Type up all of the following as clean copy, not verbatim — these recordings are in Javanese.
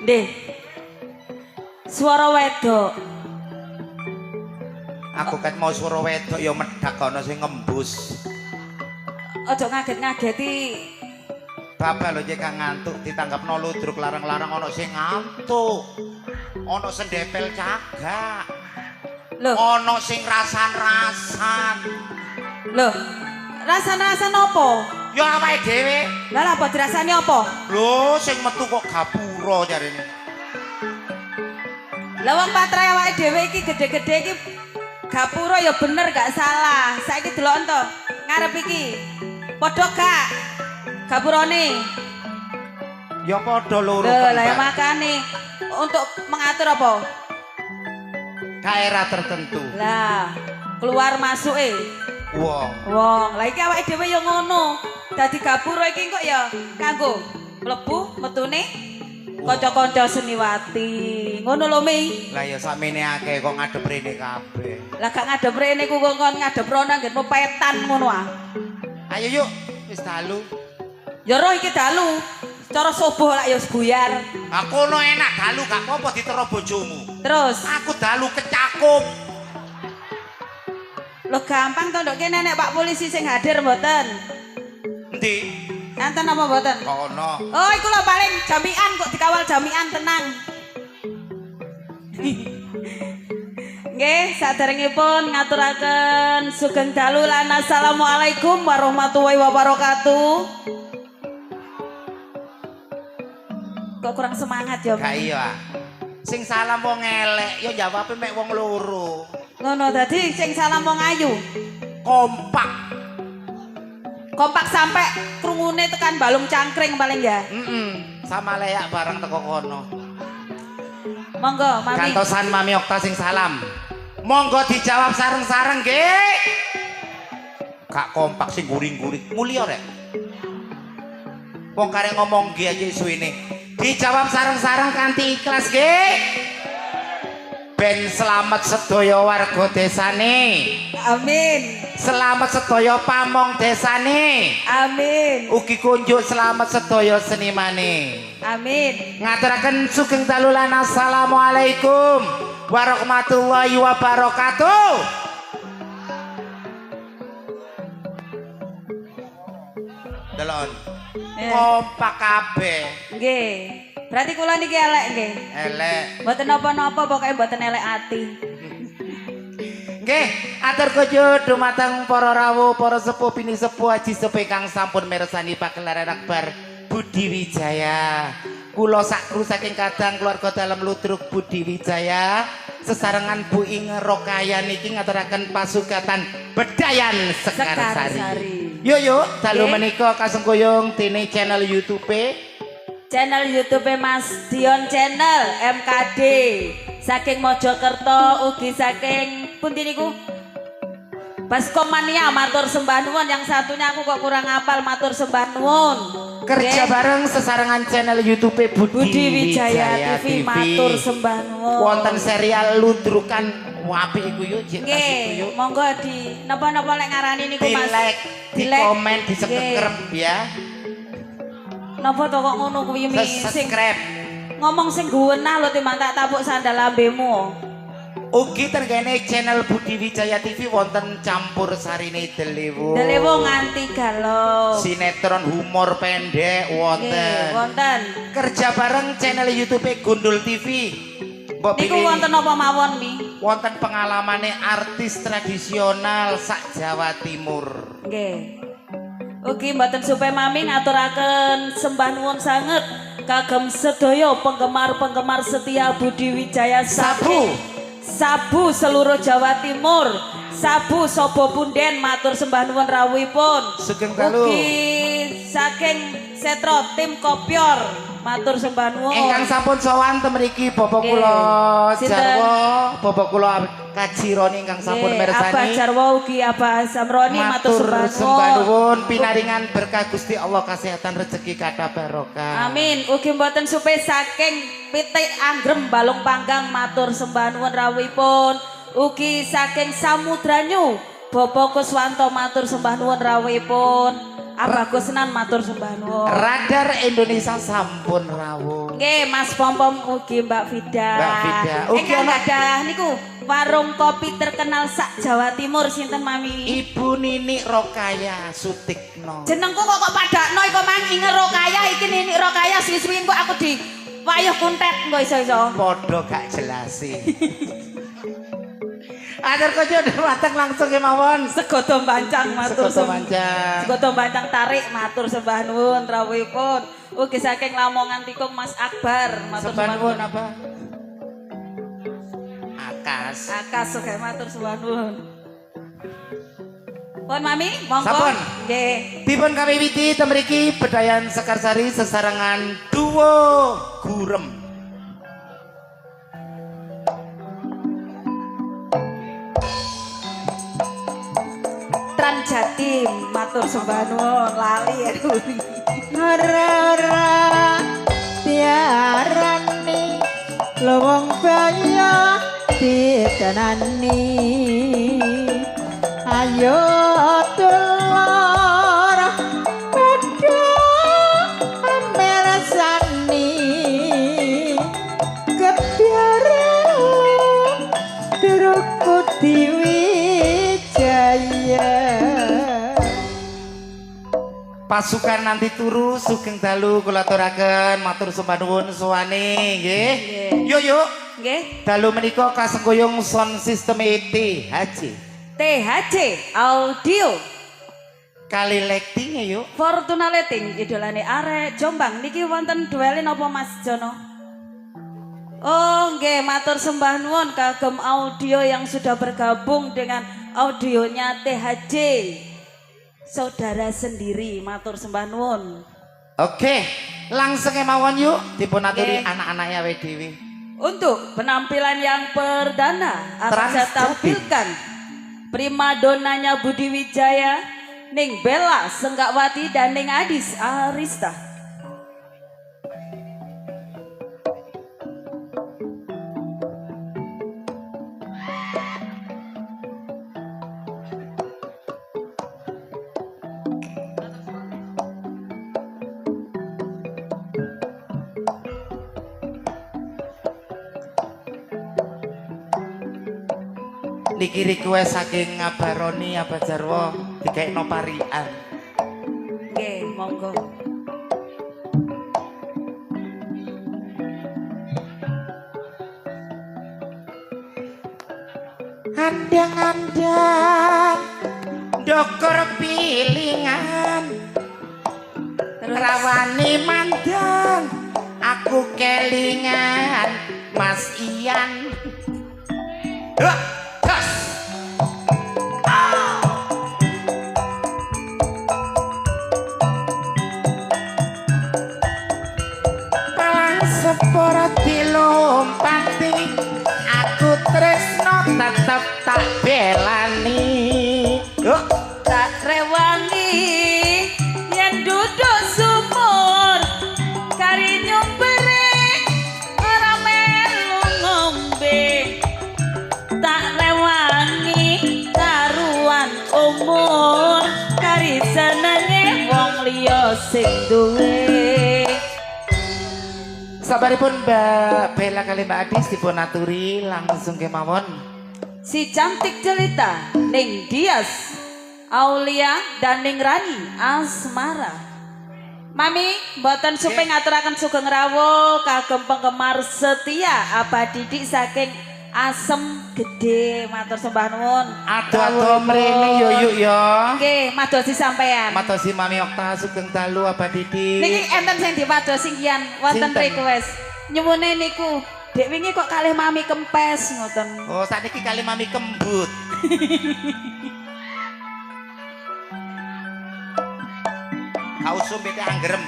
Nggih. Suara wedok. Aku ket mau suara wedok ya medhak ana sing ngembus. Aja ngaget-ngageti. Bapak lho jek ngantuk ditangkapno ludruk larang-larang ana sing ngantuk. Ana sendepel cagak. Lho, Ana sing rasan-rasan. lho. Rasan-rasan apa? Ya awake dhewe. Lah apa dirasani apa? Lho sing metu kok gapura jarene. Lah wong patre awake dhewe iki gede-gede iki gapura ya bener gak salah. Saiki delok to ngarep iki. Padha gak gapurane? Ya padha loro. Lah ya makane untuk mengatur apa? Daerah tertentu. Lah keluar masuk wong. Lah iki awake dhewe ya ngono. Dadi gapura iki kok ya kanggo mlebu metune kanca-kanca seniwati. Ngono lho Mi. Lah ya sakmene akeh kok ngadep rene kabeh. Lah gak ngadep rene ku kok ngadep rono nggen petan ngono ah. Ayo yuk wis dalu. Ya roh iki dalu. Cara subuh lak ya buyar. Aku no enak dalu gak apa-apa ditero bojomu. Terus Aku dalu kecakup. lo gampang to ndok kene nek Pak polisi sing hadir mboten. Endi? Nanten apa mboten? Kono. Oh, iku lho paling jamian kok dikawal jamian tenang. Nggih, saderengipun ngaturaken sugeng dalu lan assalamualaikum warahmatullahi wabarakatuh. Kok kurang semangat ya? Gak iya. Sing salam wong elek ya jawabe mek wong loro. Ngono dadi sing salam wong ayu. Kompak. Kompak sampai krungune tekan balung cangkring paling ya. Sama leyak barang teko kono. Monggo, Mami. Kantosan Mami Okta sing salam. Monggo dijawab sareng-sareng nggih. Gak kompak sing guring-guring. Mulya rek. Wong karek ngomong nggih aja suwene. Dijawab sareng-sareng kanthi ikhlas nggih. Ben selamat sedaya warga desane. Amin. Selamat sedaya pamong desane. Amin. Ugi kunjuk selamat sedaya senimane. Amin. Ngaturaken sugeng dalu lan assalamualaikum warahmatullahi wabarakatuh. Delon. Kompak kabeh. Nggih. Berarti kula niki elek nggih. Elek. Mboten napa-napa pokoke mboten elek ati. Nggih, atur kujud dumateng para rawuh, para sepuh bini sepuh aji sepuh kang sampun mirsani pagelaran akbar Budi Wijaya. Kula sak kru saking kadang keluarga dalam ludruk Budi Wijaya sesarengan Bu Ing Rokaya niki ngaturaken pasugatan Bedayan Sekarsari. Yo dalu menika kasengkuyung dene channel YouTube. Channel YouTube Mas Dion Channel MKD saking Mojokerto ugi saking pundi niku Baskomania matur sembah nuwun, yang satunya aku kok kurang hafal matur sembah nuwun. Kerja bareng sesarengan channel YouTube Budi Wijaya TV matur sembah nuwun. Wonten serial ludrukan apik iku yo jek nggih, monggo di napa-napa lek ngarani niku Mas. Di like, di komen, di subscribe ya. Napa to kok ngono kuwi mi sing subscribe. Ngomong sing guwenah lho timbang tak tapuk sandal lambemu. Ugi terkene channel Budi Wijaya TV wonten campur sarine Delewo. Delewo nganti galau. Sinetron humor pendek wonten. Wonten. Kerja bareng channel YouTube Gundul TV. Mbok niku wonten apa mawon mi? Wonten pengalamane artis tradisional sak Jawa Timur. Nggih. Ugi mboten supe mami ngaturaken sembah nuwun sanget kagem sedaya penggemar-penggemar setia Budi Wijaya Sabu seluruh Jawa Timur, Sabu Sobo Punden matur sembah nuwun rawuhipun. Sugeng dalu. Ugi saking Setro tim Kopior matur sembah nuwun. Ingkang sampun sowan ten mriki Bapak kula Jarwo, Bapak kula Kajironi ingkang sampun mirsani. Abah Jarwo ugi Abah Samroni matur sembah nuwun pinaringan berkah Gusti Allah kesehatan rezeki kathah barokah. Amin. Ugi mboten supe saking Pitik Anggrem Balung Panggang matur sembah nuwun rawuhipun. Ugi saking Samudranyu Bapak Kuswanto matur sembah nuwun rawuhipun. Abah Kusnan matur sembah nuwun. Radar Indonesia sampun rawuh. Nggih, Mas Pompom ugi Mbak Vida. Mbak Vida. Ugi ada niku warung kopi terkenal sak Jawa Timur sinten Mami? Ibu Nini Rokaya Sutikno. Jenengku kok padakno iku Mang Inge Rokaya iki Nini Rokaya suwi-suwi kok aku di wayuh kuntet engko iso-iso. Padha gak jelasi. Atur kojo dateng langsung kemawon. Segodo Bancang matur Bancang. Segodo Bancang tarik matur sembah nuwun rawuhipun. Ugi saking Lamongan Tikung Mas Akbar matur sembah nuwun apa? Akas oke matur sembah nuwun. Pun Mami, monggo. Sampun. Nggih. Dipun kawiwiti ten mriki Bedayan Sekarsari sesarengan duo gurem. Trans Jatim matur sembah nuwun lali Ora tiarani lowong baya ditanani ayo tulur padha meresani kebiaran Deroku Diwijaya. Pasukan nanti turu sugeng dalu kula aturaken matur sembah nuwun suwane nggih. Yo. nggih. Dalu menika kasengkuyung sound system THC Audio kali lighting yuk. Fortuna Lighting idolane arek Jombang niki wonten duelin apa Mas Jono? Oh nggih matur sembah nuwun kagem audio yang sudah bergabung dengan audionya THC saudara sendiri matur sembah nuwun. Oke, langsung kemawon yuk dipun aturi anak-anaknya WDW. Untuk penampilan yang perdana akan saya tampilkan primadonanya Budi Wijaya, Ning Bella Senggakwati dan Ning Adis Arista. Niki request saking Ngabaroni Abah Jarwo dikaekno parian. Nggih, monggo. Andang-andang dokor pilingan rawani mandang aku kelingan Mas Ian. gas. Palang sepura dilompati, aku tresno tetep tak belani. Yuk. Tak rewangi yen duduk sumur kari nyumbere ora melu ngombe. Tak rewangi karuan umur kari senenge wong liya sing duwe. Sabaripun Mbak Bella kali Mbak Adis dipun aturi langsung kemawon. Si cantik jelita ning Dias Aulia dan ning Rani Asmara. Mami, mboten suping ngaturaken sugeng rawuh kagem penggemar setia abadi didik saking Asem Gede. Matur sembah nuwun. Ado-ado mrene yo yuk yo. Nggih, madosi sampean. Matosi Mami Okta sugeng dalu abadi didik. Niki enten sing dipadosi kian wonten Sinten? request. Nyuwune niku, Dek wingi kok kalih Mami kempes ngoten. Oh, sakniki kali Mami kembut. Kausum bete anggerem.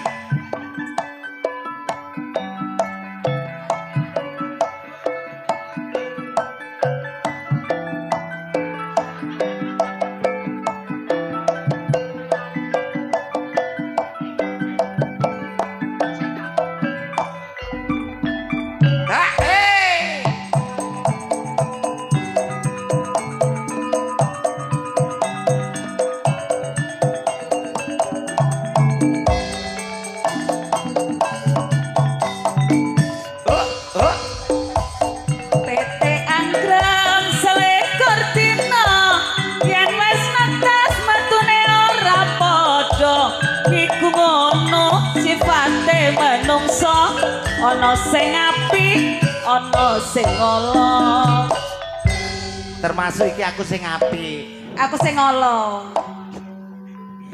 PT Anggrem selekor dina yen wis netes metune ora padha iku ngono sifate menungso ana sing apik ana sing ala. Termasuk iki aku sing apik. Aku sing ala.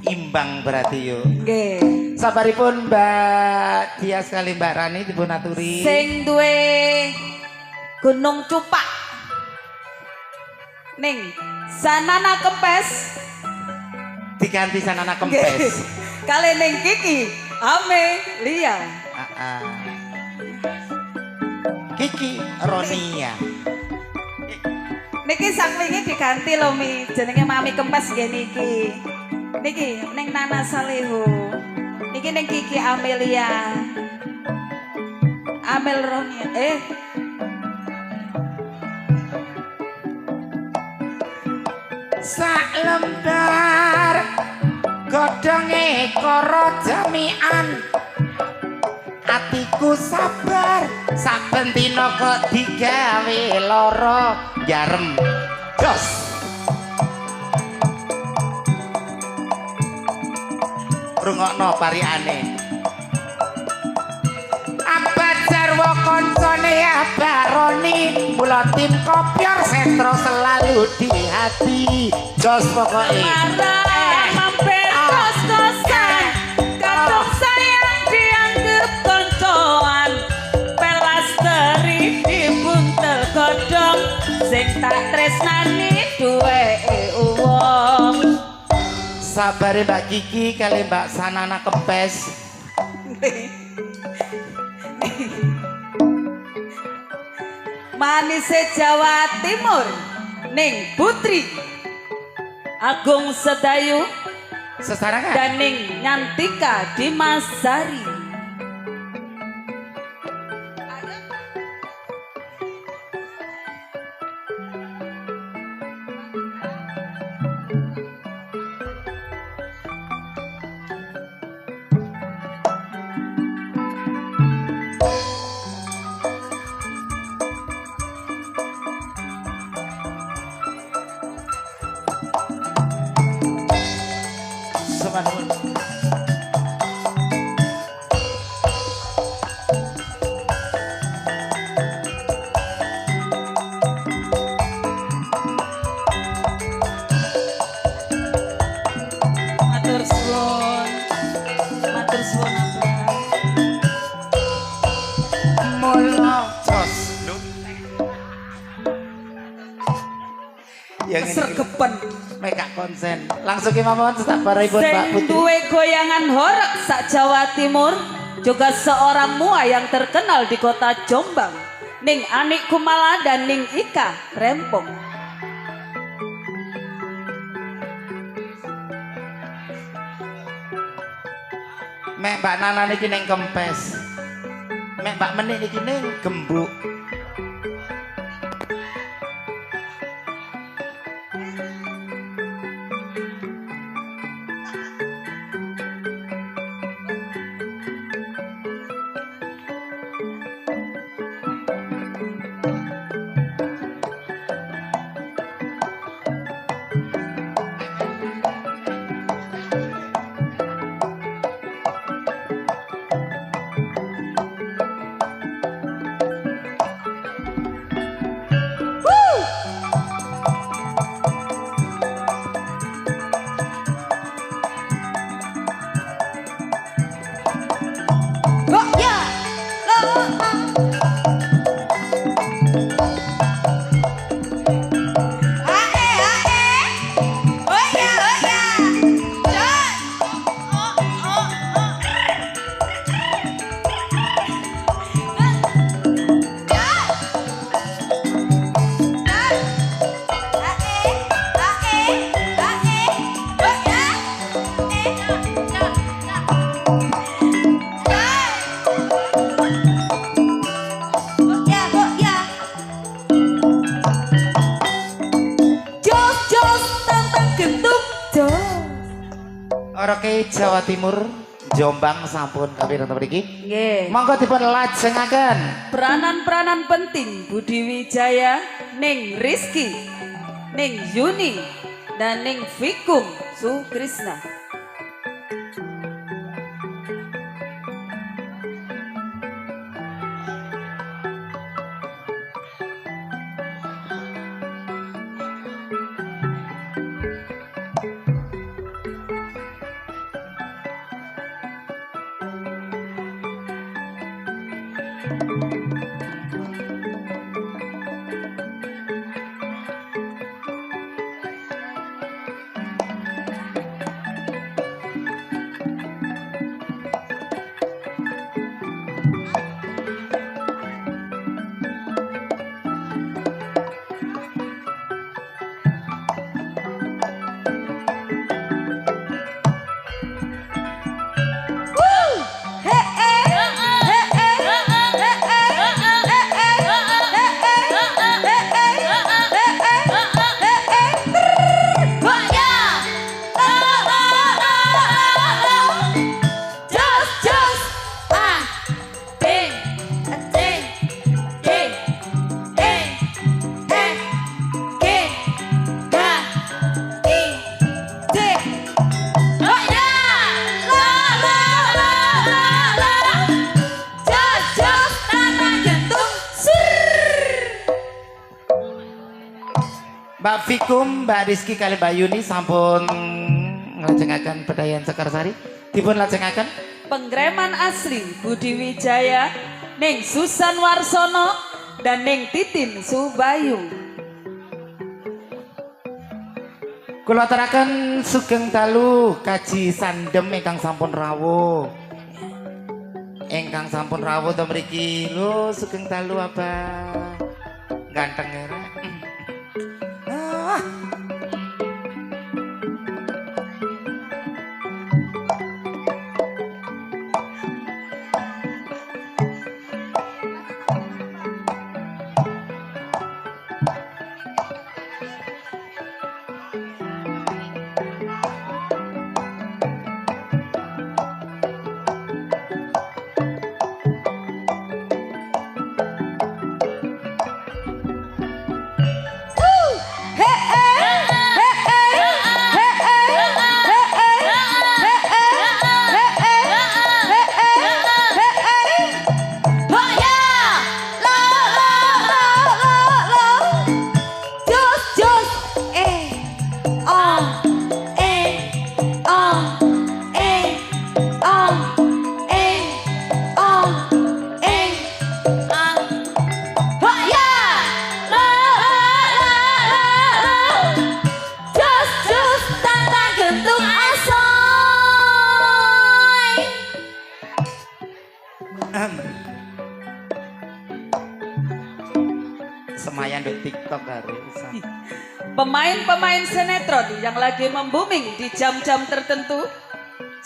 Imbang berarti yo. Nggih. Sabaripun Mbak Dias kali Mbak Rani dipun aturi. Sing duwe Gunung Cupak ning Sanana Kempes Diganti sanana kempes. kali ning Kiki Amelia. Kiki Ronia. Niki sak wingi diganti lho Mi, jenenge Mami Kempes nggih niki. Niki ning Nana Salehu. Niki ning Kiki Amelia. Amel Ronia. Sak lembar godhonge karo jamian. Atiku sabar saben dina kok digawe lara jarem. Jos. Rungokno pariane. Abad jarwa koncone abaroni mula tim kopior sentro selalu di hati. Jos pokoke. Marah mampir kos-kosan kadung sayang dianggep koncoan pelasteri dibuntel godhong sing tak tresnani duweke uwong. Sabare Mbak Kiki kali Mbak Sanana Kempes. Manise Jawa Timur ning Putri Agung Sedayu Sesarangan. dan ning Nyantika Dimasari. Yang ini Sergepen. mereka konsen. Langsung ke mawon tak paripun Mbak Sing Putri. duwe goyangan horeg sak Jawa Timur, juga seorang mua yang terkenal di kota Jombang, Ning Anik Kumala dan Ning Ika Rempong. Mek Mbak Nana niki ning kempes. Mek Mbak Menik niki ning gembuk. Oroke Jawa Timur, Jombang sampun kapireng mriki. Nggih. Monggo dipun lajengaken. Peranan-peranan penting Budi Wijaya, Ning Rizky, Ning Yuni, dan Ning Vikum Sukrisna. Mbak Vikum, Mbak Rizky kali Mbak Yuni sampun nglajengaken Bedayan Sekarsari. Dipun lajengaken Penggreman asli Budi Wijaya, Ning Susan Warsono, dan Ning Titin Subayu. kula aturaken sugeng dalu kaji sandem ingkang sampun rawuh. Ingkang sampun rawuh to mriki lho sugeng dalu Abah. Ganteng era. ketok hari. Pemain-pemain sinetron yang lagi membuming di jam-jam tertentu.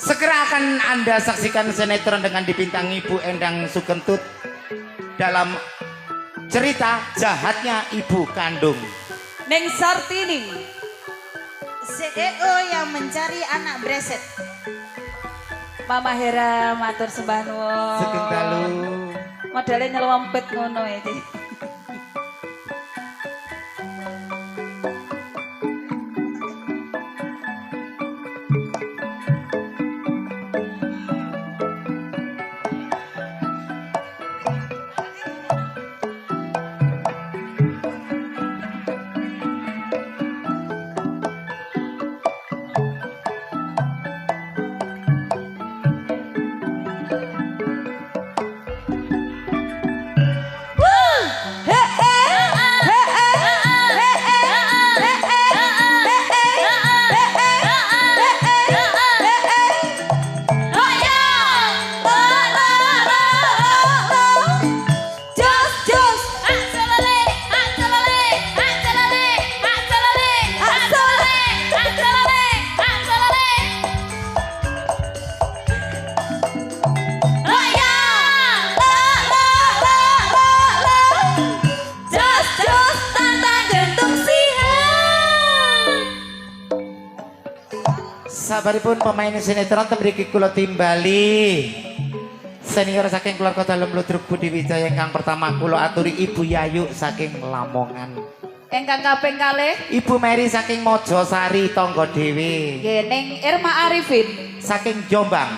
Segera akan Anda saksikan sinetron dengan dibintangi Bu Endang Sugentut dalam cerita Jahatnya Ibu Kandung. Neng Sartini, CEO yang mencari anak breset. Mama Hera matur sembah nuwun. Sugeng dalu. Modele nyelompet ngono iki. Sabaripun pemain sinetron temriki kula timbali senior saking keluarga dalem Ludruk Budi Wijaya ingkang pertama kula aturi Ibu Yayu saking Lamongan. Engkang kaping kalih Ibu Mary saking Mojosari tangga dhewe. nggih ning Irma Arifin Saking Jombang.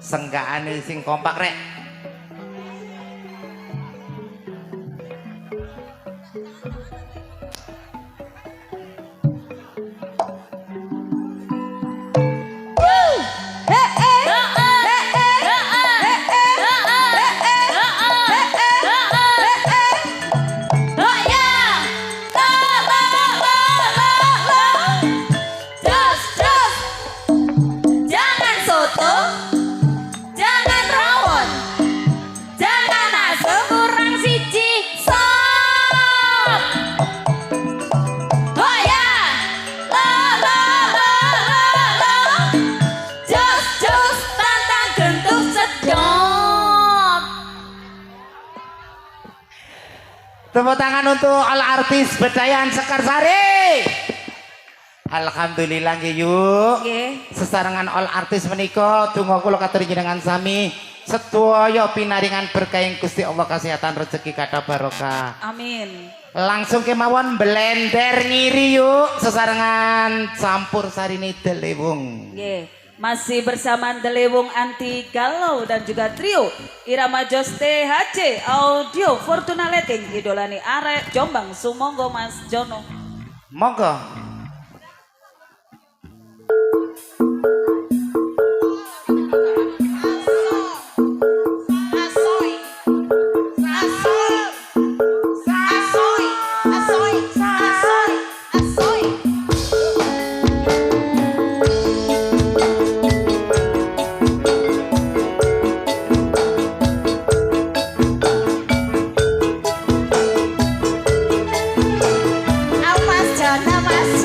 Senggaane sing kompak rek. Jangan soto, jangan rawon, jangan asem kurang siji sop. Oh ya, lo, jos tantang gentuk sedot. Tepuk tangan untuk all artis Bedayan Sekarsari. Alhamdulillah nggih yuk. Nggih. Sesarengan all artis menika donga kula katuri jenengan sami sedaya pinaringan berkah Gusti Allah kesehatan rezeki kathah barokah. Amin. Langsung kemawon blender ngiri yuk sesarengan campur sarine Delewung. Nggih. Masih bersama Delewung Anti Galau dan juga trio Irama Jos THC Audio Fortuna Letting idolani arek Jombang sumonggo Mas Jono. Monggo. Mas Jono, Mas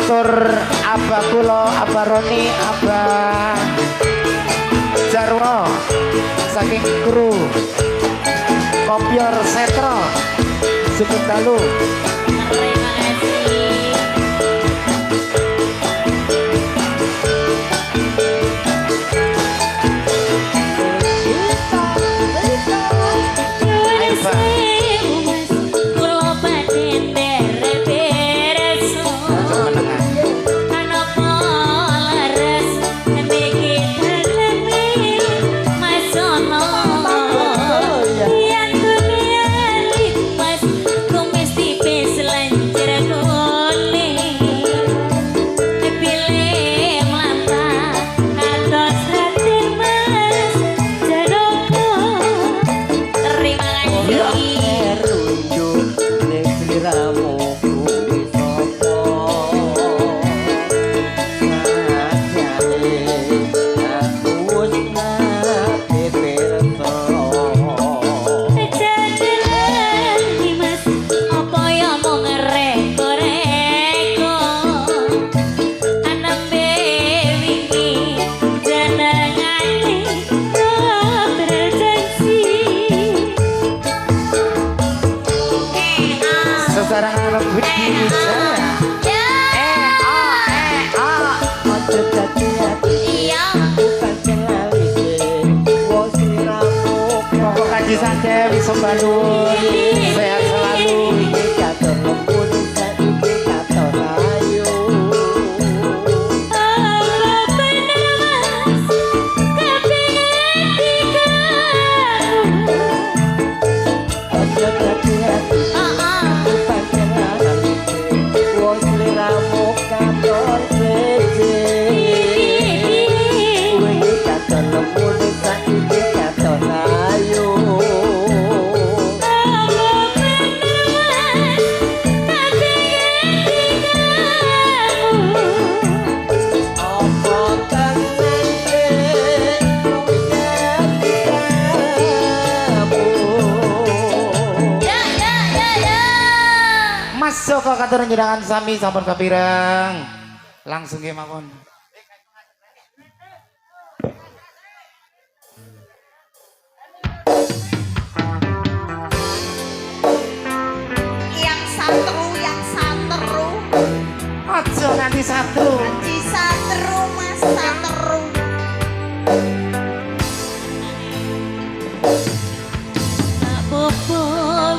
matur Abah kula, Abah Roni, Abah Jarwo saking kru Kopior Setro Sukun Dalu. Terima kasih. Ayo Pak. Sesarangan lebih Kaji Sandewi Sembanun sehat selalu. Masuk ke kantor nyedangan sami sampun kapireng. Langsung ge mawon. Yang santeru. Ojo nanti satu. Di santeru mas santeru. Apa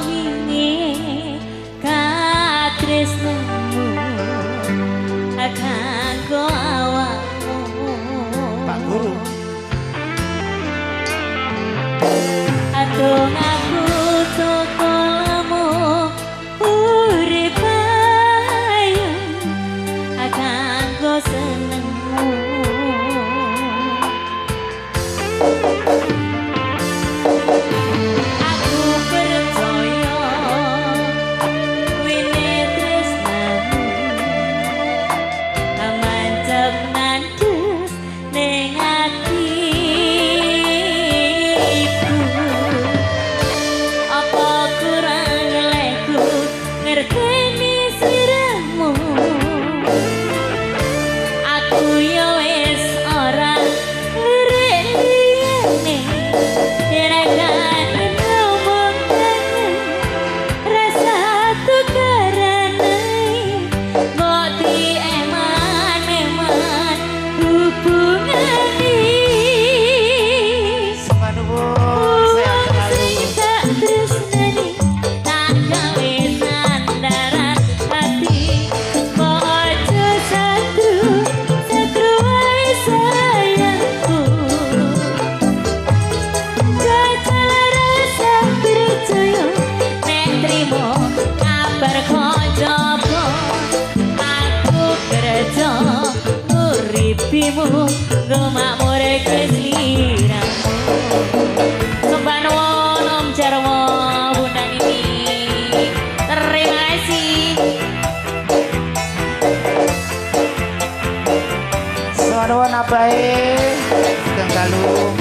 wingi katresnamu akan go awakmu Pak Guru. Aduh aku tokolamu urip ayu akan go senengmu aku percaya wene tresnamu amancep nandus ning atiku apa kurang leku ngerteni sliramu aku yo wis ora lirik liyane yen akan ngomong rasa tukarane kok eman-eman hubungan ini Sembanun sehat selalu. tak tresnani tak gawe sandaran hati kok aja satu wae sayangku jajal rasa percaya nek trimo kabar koncoku aku kerja nguripimu gemakmur kesliramu Sembanun Om Jarwo Bunda Nini. Terima kasih. Sembanun abae Sugeng Dalu.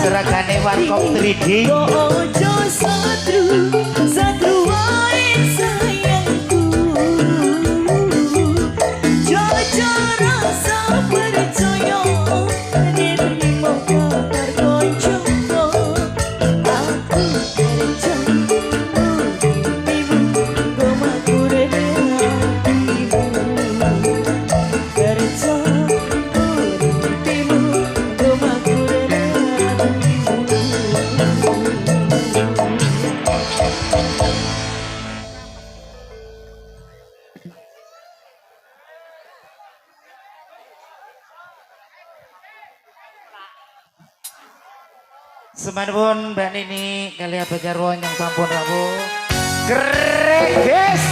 Seragane warkop 3D. Ojo satru wae sayangku. Jojo rasa percaya nerimo kabar koncoku. Aku percaya ibu gomaku hatimu. Percaya ibu gomaku Semanapun Mbak Nini kali apa jarwo yang sampun rabu Greges.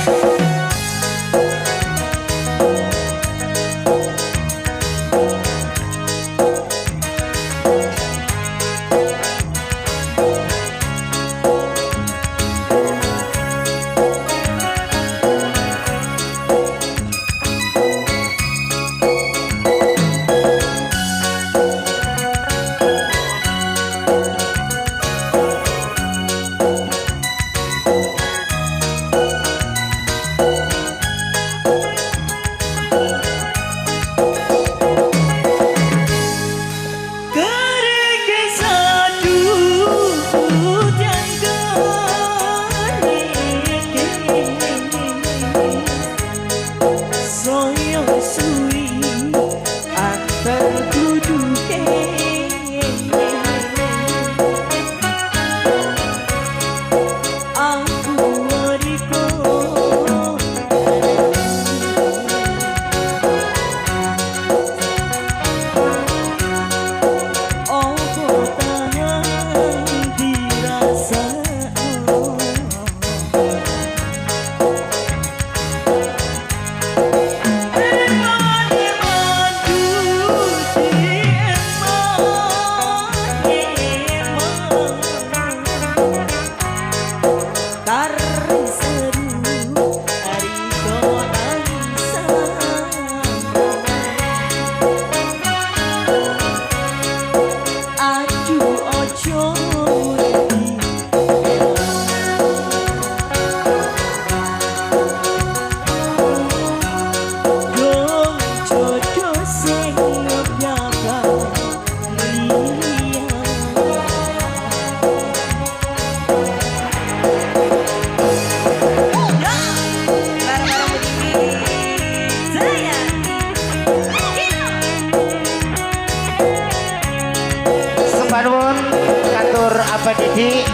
Semanapun kantor apa Didi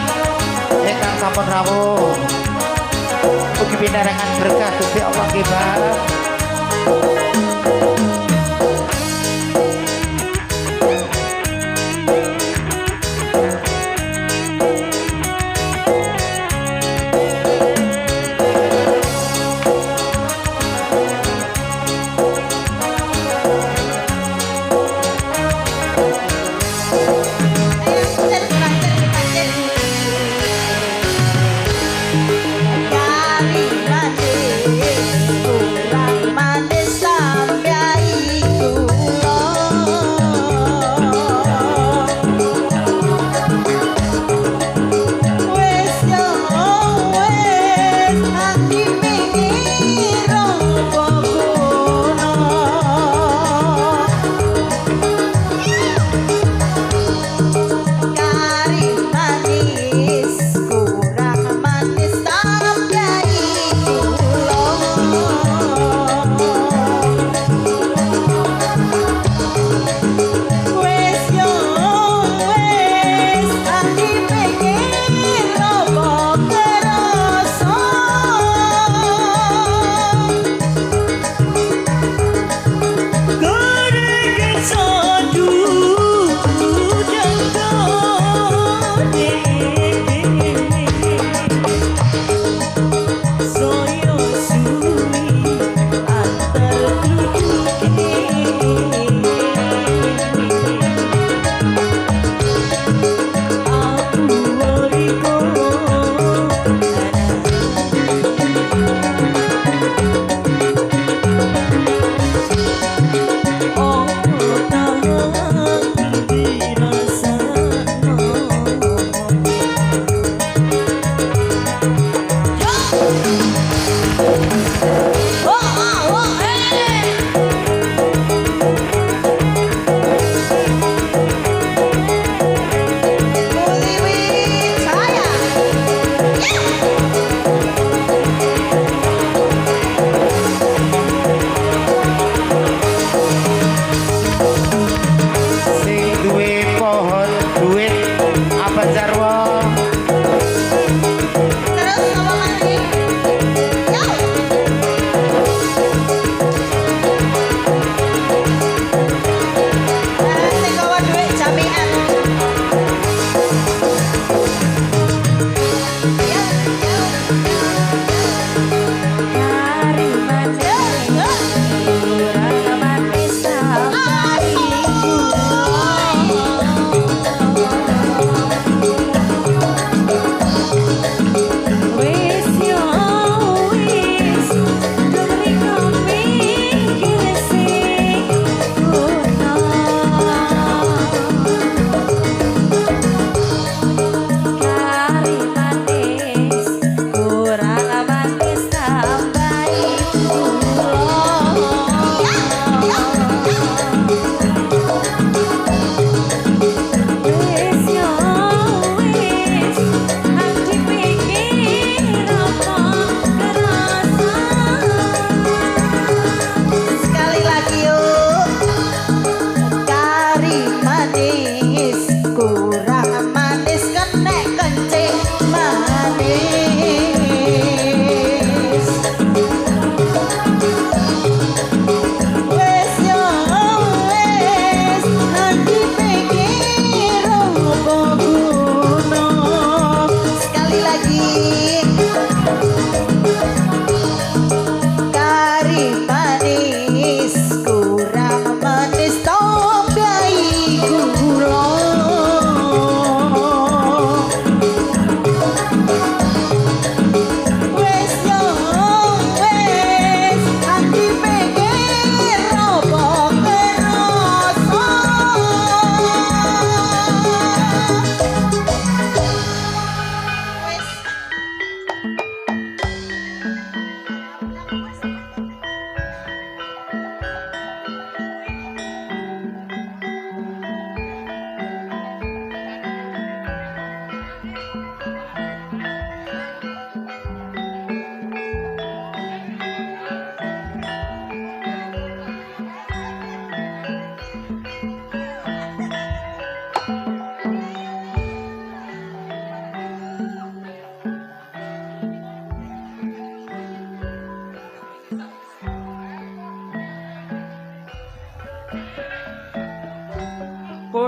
ingkang sampun rawuh mugi pinarengan berkah Gusti Allah nggih Pak. Kurang manis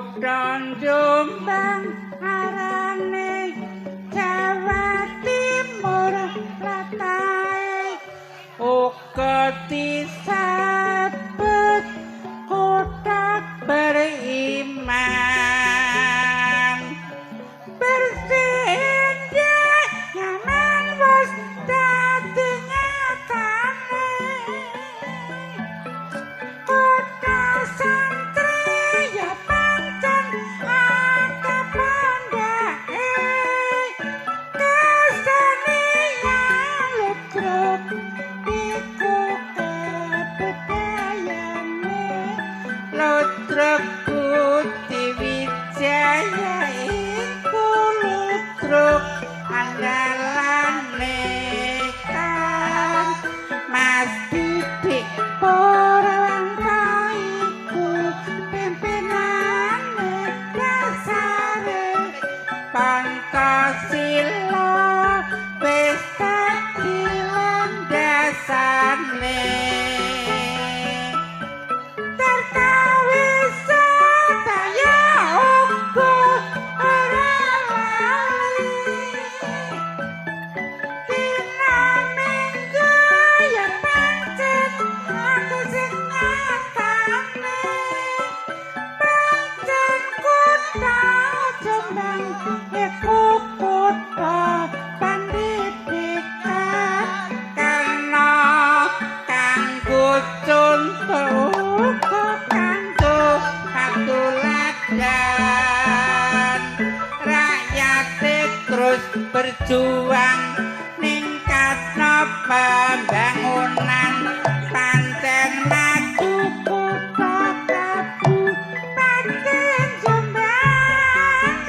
Kutha Jombang arane Jawa Timur latahe uga disebut kota beriman bersindah nyaman wis dadi nyatane kota santri ya pancen akeh pandake kesenian lugruk iku kebudayane lugruk Putih Wijaya iku lugruk andalane kan Mas Didik Purwanta iku pimpinane dasare Pancasila wis dadi landasane terkawi sedaya uga ora lali dina minggu ya pancen aku sing nyatane pancen kutha Jombang iku kutha pendidikan karena kanggo contoh uga kanggo patuladan rakyate terus berjuang ningkatno pembangunan pancen maju kutha Kabupaten Jombang.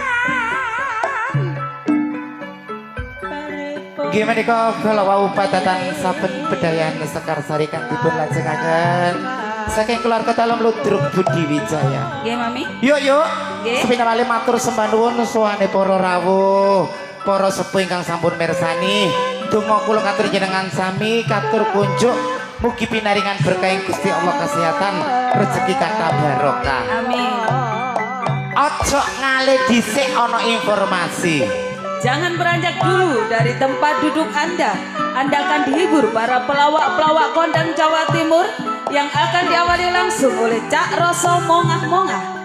Gimana kok kalau wau padatan saben bedayan Sekar Sari kang dipun lajengaken saking keluarga dalam Ludruk Budi Wijaya. Nggih, Mami. Yuk yuk, Nggih. sepinamali matur sembah nuwun suwane para rawuh, para sepuh ingkang sampun mirsani. Donga kula katur jenengan sami katur kunjuk mugi pinaringan berkah Gusti Allah kesehatan, rezeki kathah barokah. Amin. Ojo ngale dhisik ana informasi. Jangan beranjak dulu dari tempat duduk Anda. Anda akan dihibur para pelawak-pelawak kondang Jawa Timur yang akan diawali langsung oleh Cak Roso Mongah-Mongah.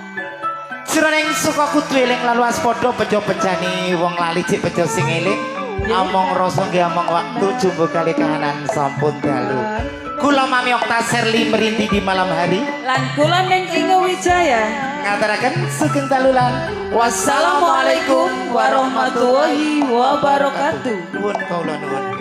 Jroning suka kudu eling lalu aspodo bejo bejani wong lali cik bejo sing eling. Among rasa nggih among waktu jumbo kali kahanan sampun dalu. Kula Mami Okta Serli merindi di malam hari. Lan kula ning Inge Wijaya. Ngaturaken sugeng dalulan. Wassalamualaikum warahmatullahi wabarakatuh. Nuwun kawula nuwun.